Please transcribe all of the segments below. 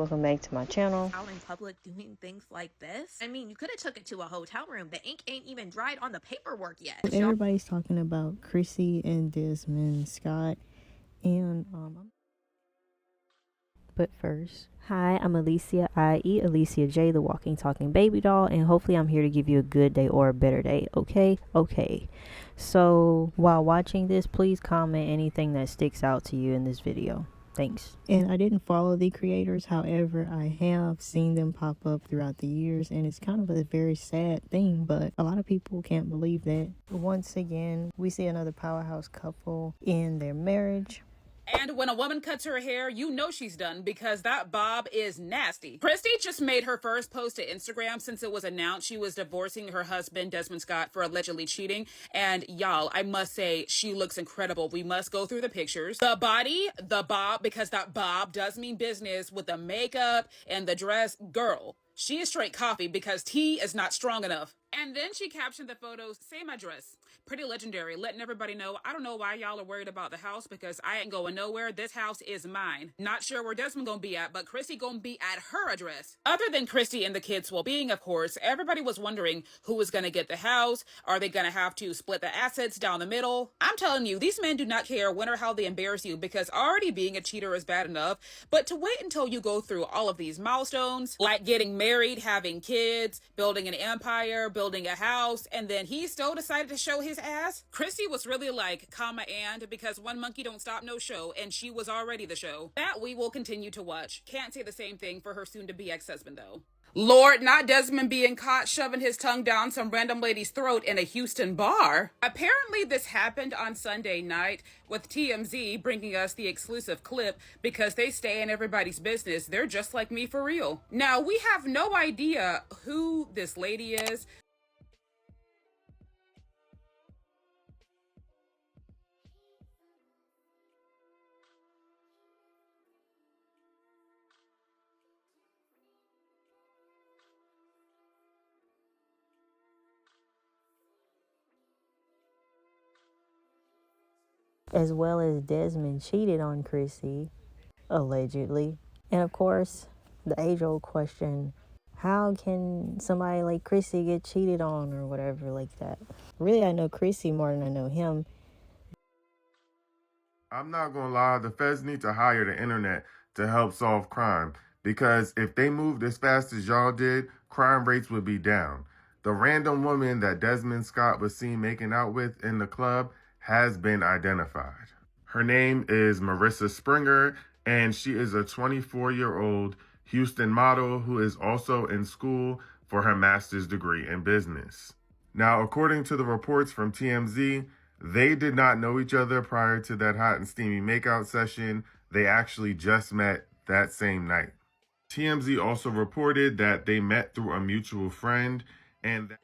welcome back to my channel. Out in public doing things like this? I mean, you could have took it to a hotel room. The ink ain't even dried on the paperwork yet. Everybody's talking about Chrissy and Desmond Scott, and but first, hi, I'm Alicia, i.e. Alicia J, the walking talking baby doll, and hopefully I'm here to give you a good day or a better day. Okay, so while watching this, please comment anything that sticks out to you in this video. Thanks. And I didn't follow the creators, however, I have seen them pop up throughout the years, and it's kind of a very sad thing, but a lot of people can't believe that. Once again, we see another powerhouse couple in their marriage. And when a woman cuts her hair, you know she's done because that bob is nasty. Christy just made her first post to Instagram since it was announced she was divorcing her husband, Desmond Scott, for allegedly cheating. And y'all, I must say, she looks incredible. We must go through the pictures. The body, the bob, because that bob does mean business, with the makeup and the dress. Girl, she is straight coffee because tea is not strong enough. And then she captioned the photos, "Say my dress." Pretty legendary, letting everybody know, I don't know why y'all are worried about the house because I ain't going nowhere. This house is mine. Not sure where Desmond gonna be at, but Christy gonna be at her address. Other than Christy and the kids' well-being, of course, everybody was wondering who was gonna get the house. Are they gonna have to split the assets down the middle? I'm telling you, these men do not care when or how they embarrass you because already being a cheater is bad enough, but to wait until you go through all of these milestones, like getting married, having kids, building an empire, building a house, and then he still decided to show his ass. Christy was really like, and because one monkey don't stop no show, and she was already the show. That we will continue to watch. Can't say the same thing for her soon-to-be ex-husband, though. Lord, not Desmond being caught shoving his tongue down some random lady's throat in a Houston bar. Apparently this happened on Sunday night, with TMZ bringing us the exclusive clip because they stay in everybody's business. They're just like me for real. Now, we have no idea who this lady is. As well as Desmond cheated on Chrissy, allegedly. And of course, the age-old question, how can somebody like Chrissy get cheated on or whatever like that? Really, I know Chrissy more than I know him. I'm not gonna lie, the feds need to hire the internet to help solve crime, because if they moved as fast as y'all did, crime rates would be down. The random woman that Desmond Scott was seen making out with in the club has been identified. Her name is Marissa Springer, and she is a 24-year-old Houston model who is also in school for her master's degree in business. Now, according to the reports from TMZ, they did not know each other prior to that hot and steamy makeout session. They actually just met that same night. TMZ also reported that they met through a mutual friend, and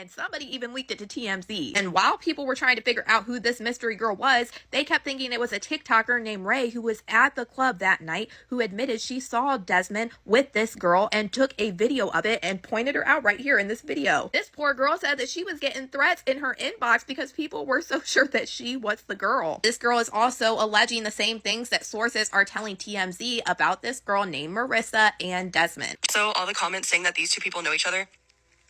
somebody even leaked it to TMZ. And while people were trying to figure out who this mystery girl was, they kept thinking it was a TikToker named Ray who was at the club that night, who admitted she saw Desmond with this girl and took a video of it and pointed her out right here in this video. This poor girl said that she was getting threats in her inbox because people were so sure that she was the girl. This girl is also alleging the same things that sources are telling TMZ about this girl named Marissa and Desmond. So all the comments saying that these two people know each other,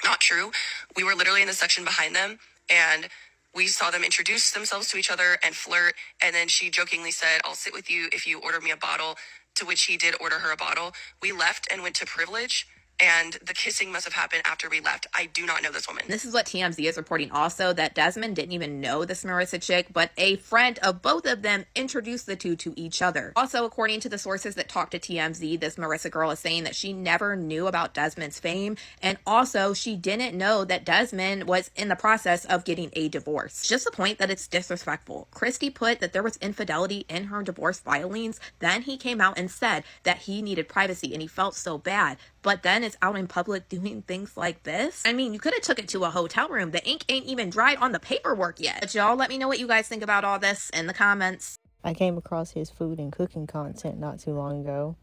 not true. We were literally in the section behind them, and we saw them introduce themselves to each other and flirt, and then she jokingly said, "I'll sit with you if you order me a bottle," to which he did order her a bottle. We left and went to Privilege, and the kissing must have happened after we left. I do not know this woman. This is what TMZ is reporting also, that Desmond didn't even know this Marissa chick, but a friend of both of them introduced the two to each other. Also, according to the sources that talked to TMZ, this Marissa girl is saying that she never knew about Desmond's fame, and also she didn't know that Desmond was in the process of getting a divorce. Just the point that it's disrespectful. Christy put that there was infidelity in her divorce filings, then he came out and said that he needed privacy and he felt so bad, but then is out in public doing things like this? I mean, you could have took it to a hotel room. The ink ain't even dried on the paperwork yet. But y'all let me know what you guys think about all this in the comments. I came across his food and cooking content not too long ago,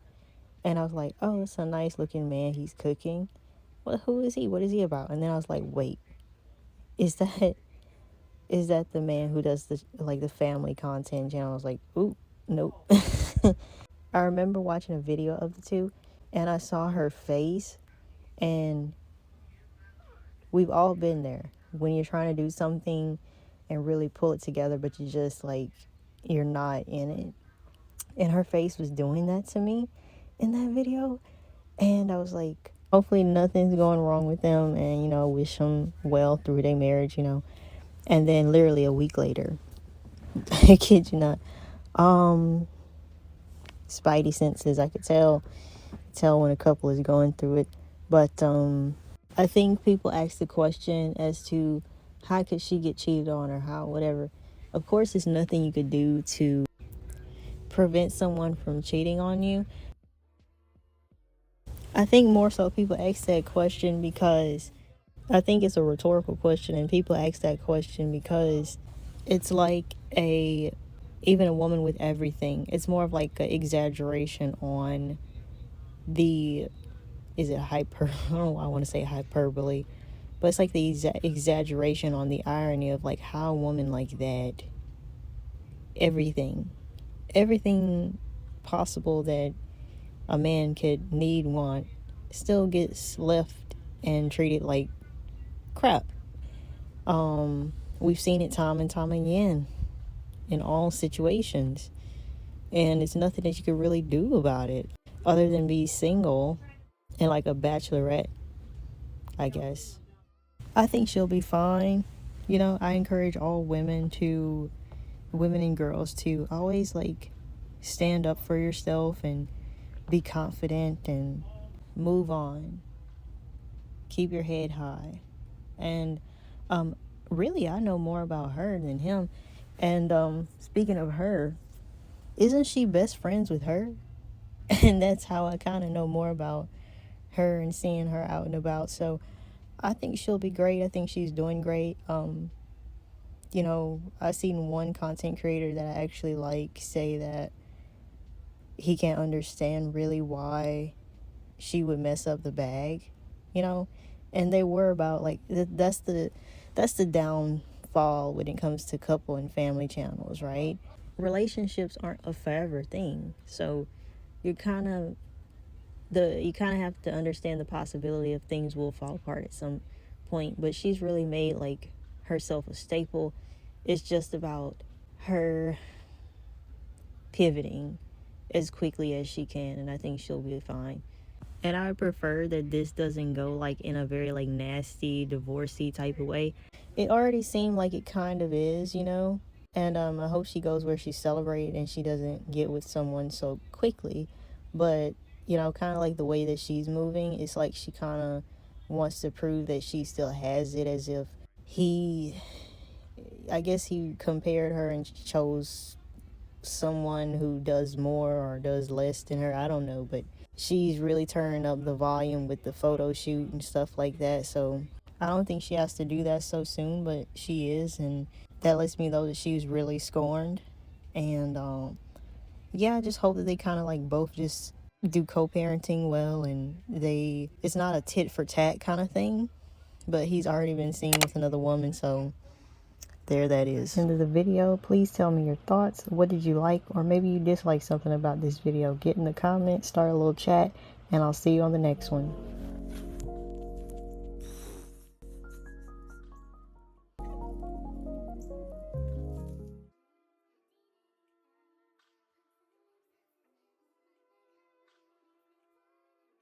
and I was like, oh, it's a nice looking man, he's cooking. Well, who is he? What is he about? And then I was like, wait, is that the man who does the family content channel? I was like, ooh, nope. I remember watching a video of the two, and I saw her face, and we've all been there when you're trying to do something and really pull it together, but you just like, you're not in it. And her face was doing that to me in that video. And I was like, hopefully nothing's going wrong with them, and, you know, wish them well through their marriage, you know. And then literally a week later, I kid you not, spidey senses, I could tell when a couple is going through it. But I think people ask the question as to how could she get cheated on, or how, whatever. Of course, there's nothing you could do to prevent someone from cheating on you. I think more so people ask that question because I think it's a rhetorical question, and people ask that question because it's like even a woman with everything. It's more of like an exaggeration on the, is it hyper? I don't know why I want to say hyperbole, but it's like the exaggeration on the irony of like how a woman like that, everything possible that a man could need, want, still gets left and treated like crap. We've seen it time and time again in all situations, and it's nothing that you could really do about it other than be single and like a bachelorette, I guess. I think she'll be fine. You know, I encourage all women and girls to always like stand up for yourself and be confident and move on. Keep your head high. And really, I know more about her than him. And speaking of her, isn't she best friends with her? And that's how I kind of know more about her and seeing her out and about. So I think she'll be great. I think she's doing great. You know, I seen one content creator that I actually like say that he can't understand really why she would mess up the bag, you know. And they were about like that's the downfall when it comes to couple and family channels, right? Relationships aren't a forever thing, so you kind of have to understand the possibility of things will fall apart at some point. But she's really made like herself a staple. It's just about her pivoting as quickly as she can, and I think she'll be fine. And I prefer that this doesn't go like in a very like nasty divorcey type of way. It already seemed like it kind of is, you know. And I hope she goes where she's celebrated and she doesn't get with someone so quickly. But, you know, kind of like the way that she's moving, it's like she kind of wants to prove that she still has it, as if I guess he compared her and chose someone who does more or does less than her. I don't know, but she's really turning up the volume with the photo shoot and stuff like that. So I don't think she has to do that so soon, but she is, and that lets me know that she's really scorned. And yeah, I just hope that they kind of like both just do co-parenting well, and it's not a tit for tat kind of thing, but he's already been seen with another woman, so there that is. End of the video. Please tell me your thoughts. What did you like, or maybe you dislike something about this video? Get in the comments, start a little chat, and I'll see you on the next one.